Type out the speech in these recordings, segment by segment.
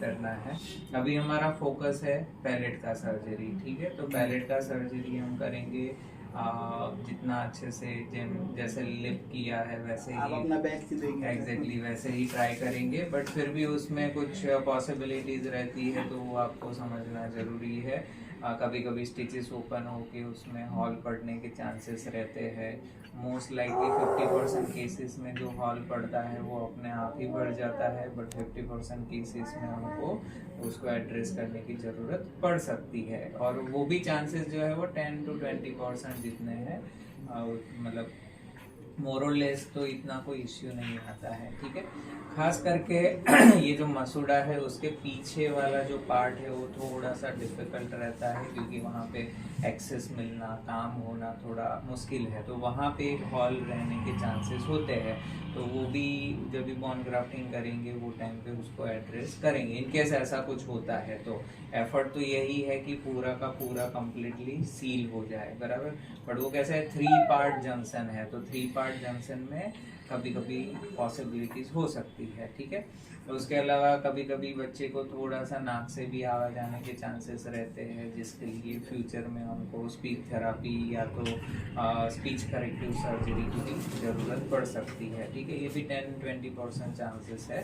करना है। अभी हमारा फोकस है पैलेट का सर्जरी, ठीक है। तो पैलेट का सर्जरी हम करेंगे जितना अच्छे से जैसे लिप किया है वैसे आप ही अपना बेस्ट देंगे। एग्जैक्टली वैसे ही ट्राई करेंगे, बट फिर भी उसमें कुछ पॉसिबिलिटीज रहती है तो वो आपको समझना ज़रूरी है। कभी कभी स्टिचेस ओपन होके उसमें हॉल पड़ने के चांसेस रहते हैं। मोस्ट लाइकली 50% केसेस में जो हॉल पड़ता है वो अपने आप ही बढ़ जाता है, बट 50% केसेस में हमको उसको एड्रेस करने की ज़रूरत पड़ सकती है। और वो भी चांसेस जो है वो 10 to 20% जितने हैं, मतलब मोरलेस तो इतना कोई इश्यू नहीं आता है, ठीक है। खास करके ये जो मसूड़ा है उसके पीछे वाला जो पार्ट है वो थोड़ा सा डिफिकल्ट रहता है, क्योंकि वहाँ पे एक्सेस मिलना, काम होना थोड़ा मुश्किल है, तो वहाँ पे एक हॉल रहने के चांसेस होते हैं। तो वो भी जब भी बोन ग्राफ्टिंग करेंगे वो टाइम पे उसको एड्रेस करेंगे, इनकेस ऐसा कुछ होता है। तो एफर्ट तो यही है कि पूरा का पूरा कंप्लीटली सील हो जाए, बराबर। बट वो कैसा है, 3 पार्ट जंक्शन है, तो 3 पार्ट जंक्शन में कभी कभी पॉसिबिलिटीज हो सकती है, ठीक है। तो उसके अलावा कभी कभी बच्चे को थोड़ा सा नाक से भी आवाज आने के चांसेस रहते हैं, जिसके लिए फ्यूचर में हमको स्पीच थेरापी या तो स्पीच करेक्टिव सर्जरी की भी ज़रूरत पड़ सकती है, ठीक है। ये भी 10-20% चांसेस है,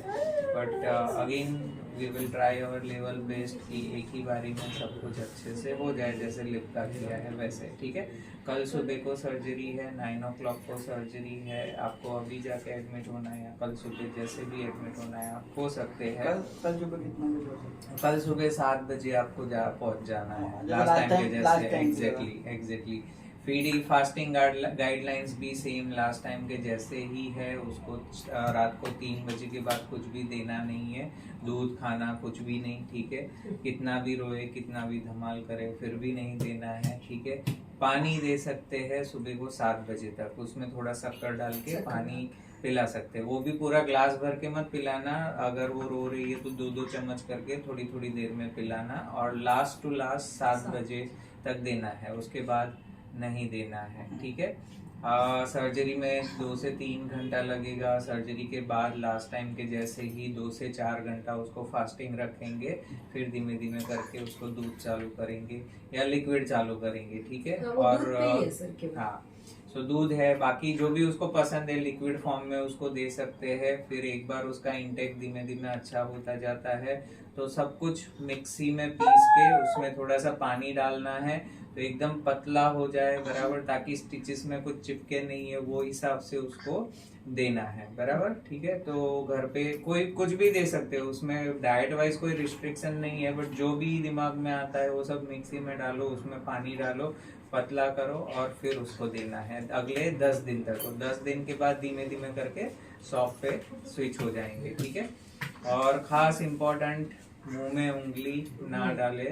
but again we will try our level best कि एक ही बारी में सब कुछ अच्छे से हो जाए, जैसे लिप का किया है वैसे, ठीक है। कल सुबह को सर्जरी है, 9 o'clock को सर्जरी है। आपको अभी जाके एडमिट होना है या कल सुबह जैसे भी एडमिट होना है आप हो सकते हैं। कल सुबह कितने बजे हो सकते हैं? कल सुबह 7 बजे आपको पहुंच जाना है, जैसे लास्ट टाइम के लास्ट जैसे। Time exactly feeding fasting guidelines भी सेम लास्ट टाइम के जैसे ही है। उसको रात को 3 बजे के बाद कुछ भी देना नहीं है, दूध खाना कुछ भी नहीं, ठीक है। कितना भी रोए, कितना भी धमाल करे, फिर भी नहीं देना है, ठीक है। पानी दे सकते हैं सुबह को 7 बजे तक, उसमें थोड़ा शक्कर डाल के पानी पिला सकते हैं। वो भी पूरा ग्लास भर के मत पिलाना, अगर वो रो रही है तो 2-2 चम्मच करके थोड़ी थोड़ी देर में पिलाना, और लास्ट टू लास्ट 7 बजे तक देना है, उसके बाद नहीं देना है, ठीक है। सर्जरी में 2 से 3 घंटा लगेगा। सर्जरी के बाद लास्ट टाइम के जैसे ही 2 से 4 घंटा उसको फास्टिंग रखेंगे, फिर धीमे धीमे करके उसको दूध चालू करेंगे या लिक्विड चालू करेंगे, ठीक है। और हाँ, सो दूध है, बाकी जो भी उसको पसंद है लिक्विड फॉर्म में उसको दे सकते हैं। फिर एक बार उसका इंटेक धीमे धीमे अच्छा होता जाता है तो सब कुछ मिक्सी में पीस के उसमें थोड़ा सा पानी डालना है, तो एकदम पतला हो जाए, बराबर, ताकि स्टिचेस में कुछ चिपके नहीं है, वो हिसाब से उसको देना है, बराबर, ठीक है। तो घर पे कोई कुछ भी दे सकते हो, उसमें डाइट वाइज कोई रिस्ट्रिक्शन नहीं है, बट जो भी दिमाग में आता है वो सब मिक्सी में डालो, उसमें पानी डालो, पतला करो और फिर उसको देना है अगले 10 दिन तक। तो 10 दिन के बाद धीमे धीमे करके सॉफ्ट पे स्विच हो जाएंगे, ठीक है। और खास इम्पोर्टेंट, मुंह में उंगली ना डाले,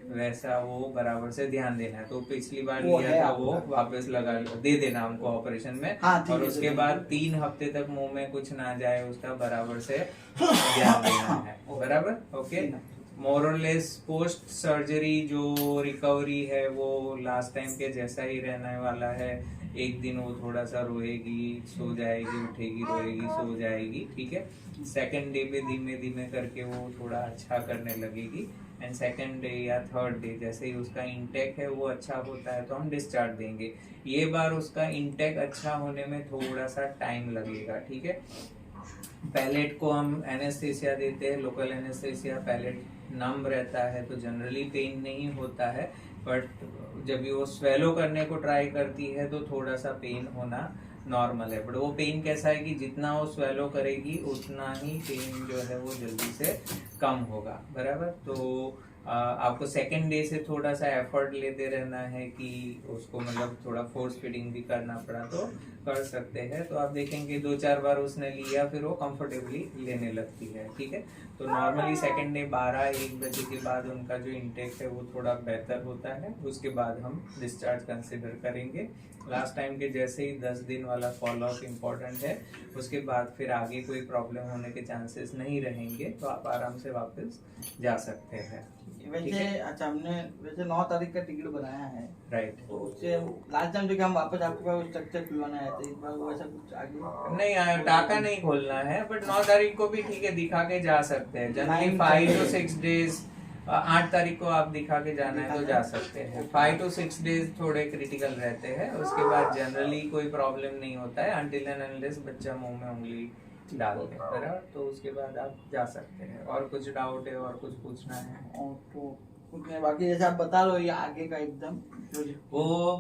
वैसा वो बराबर से ध्यान देना है। तो पिछली बार लिया था वो वापस लगा दे देना हमको ऑपरेशन में, और उसके बाद 3 हफ्ते तक मुंह में कुछ ना जाए उसका बराबर से ध्यान देना है, बराबर, ओके। मोरलेस पोस्ट सर्जरी जो रिकवरी है वो लास्ट टाइम के जैसा ही रहने वाला है। एक दिन वो थोड़ा सा रोएगी, सो जाएगी, उठेगी, रोएगी, सो जाएगी, ठीक है। सेकंड डे पे धीमे धीमे करके वो थोड़ा अच्छा करने लगेगी, एंड सेकंड डे या थर्ड डे जैसे ही उसका इंटेक है वो अच्छा होता है तो हम डिस्चार्ज देंगे। ये बार उसका इंटेक अच्छा होने में थोड़ा सा टाइम लगेगा, ठीक है। पैलेट को हम एनेस्थेसिया देते हैं, लोकल एनेस्थेसिया। पैलेट नम रहता है तो जनरली पेन नहीं होता है, बट जब भी वो स्वेलो करने को ट्राई करती है तो थोड़ा सा पेन होना नॉर्मल है। बट वो पेन कैसा है कि जितना वो स्वेलो करेगी उतना ही पेन जो है वो जल्दी से कम होगा, बराबर। तो आपको सेकेंड डे से थोड़ा सा एफर्ट लेते रहना है कि उसको मतलब थोड़ा फोर्स फीडिंग भी करना पड़ा तो कर सकते हैं। तो आप देखेंगे 2-4 बार उसने लिया फिर वो कंफर्टेबली लेने लगती है, ठीक है। तो नॉर्मली सेकेंड डे 12-1 बजे के बाद उनका जो इंटेक है वो थोड़ा बेहतर होता है, उसके बाद हम डिस्चार्ज कंसिडर करेंगे लास्ट टाइम के जैसे ही 10 दिन वाला फॉलो अप इम्पोर्टेंट है। उसके बाद फिर आगे कोई प्रॉब्लम होने के चांसेस नहीं रहेंगे, तो आप आराम से वापस जा सकते हैं। वैसे अच्छा, हमने वैसे 9 तारीख का टिकट बनाया है, राइट। तो उससे लास्ट टाइम जो हम वापस आपके पास स्ट्रक्चर खुलवाना है, तो इस बार वो ऐसा कुछ आगे नहीं, टाका नहीं खोलना है, बट 9 तारीख को भी ठीक है, दिखा के जा सकते हैं। जनरली 5 to 6 डेज, 8 तारीख को आप दिखा के जाना है तो जा सकते हैं। 5 to 6 डेज थोड़े क्रिटिकल रहते हैं, उसके बाद जनरली कोई प्रॉब्लम नहीं होता है अनटिल एंड अनलेस बच्चा मुंह में उंगली डाल के, बराबर, तो उसके बाद आप जा सकते हैं। और कुछ डाउट है और कुछ पूछना है? और तो कुछ नहीं, बाकी जैसे आप बता लो ये आगे का एकदम वो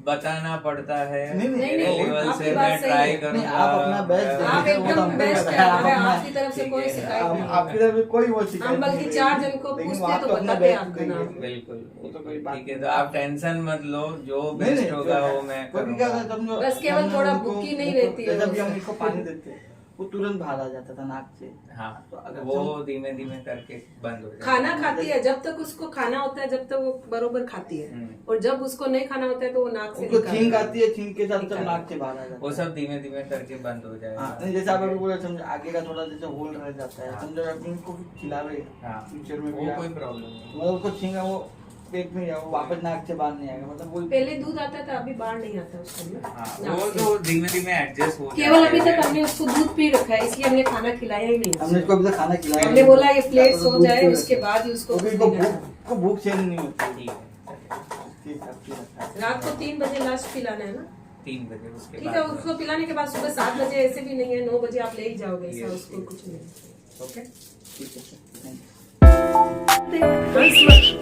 बताना पड़ता है। नहीं, मेरे नहीं, लेवल आपकी से बात मैं सही ट्राई है। करूंगा। नहीं, आप अपना बेस्ट आप देखिए, वो तो एकदम हमको बेस्ट पता है, आप अपना- आपकी तरफ से कोई शिकायत नहीं है। आपकी तरफ से कोई वो शिकायत हम बल्कि नहीं 4 रहेगी। जन को लेकिन पूछते वो आप तो तो अपना बताते बेस्ट आपका नाम। देंगे। बिल्कुल, वो तो कोई बात ठीक है, नहीं। तो आप टेंशन मत लो, जो नहीं, बेस्ट नहीं, होगा जो वो मैं कभी क्या करूंगा। होता है, समझो, बस केवल हमने थोड़ा उनको- भूखी नहीं उनको- रहती है जैसे भी वो। हम इसको पानी देते वो तुरंत बाहर आ जाता था नाक से। हाँ, तो अगर वो धीमे धीमे करके बंद हो जाएगा। खाना खाती है, जब तक उसको खाना होता है जब तक वो बरोबर खाती है, और जब उसको नहीं खाना होता है तो वो नाक से उनको निकालती छींक है। आती है, छींक के साथ सब निकाल। नाक से बाहर आ जाता वो है। सब धीमे धीमे करके बंद हो जाएगा। हाँ, नहीं, जैसे आप अभी बोले, समझो आगे का थोड़ा जैसे होल रह जाता है, हाँ। समझो आप इनको खिलावे हाँ, फ्यूचर में वो भी आप- कोई प्रॉब्लम नहीं। मतलब उसको छींगा वो पेट में या वो वापस नाक से बाहर नहीं आएगा, मतलब वो पहले दूध आता था, अभी बाहर नहीं आता उसको ना, हाँ, नाक वो से। तो धीमे धीमे एडजस्ट हो केवल अभी जाते तक हैं। हमने उसको दूध पी रखा है, इसलिए हमने खाना खिलाया ही नहीं हमने इसको अभी तक खाना खिलाया हमने नहीं। बोला ये प्लेट तो सो दूध जाए, पी उसके लेते। बाद ही उसको क्योंकि कुछ इनको देना है। भूख को भूख सहन नहीं होती। ठीक है, ठीक है, ठीक है। रात को 3 बजे लास्ट पिलाना है ना? 3 बजे उसके ठीक है, बाद। उसको पिलाने के बाद सुबह 7 बजे ऐसे भी नहीं है, 9 बजे आप ले ही जाओगे, ऐसा Yes, उसको yes. कुछ नहीं। ओके। ठीक है, थैंक यू। हंस मत।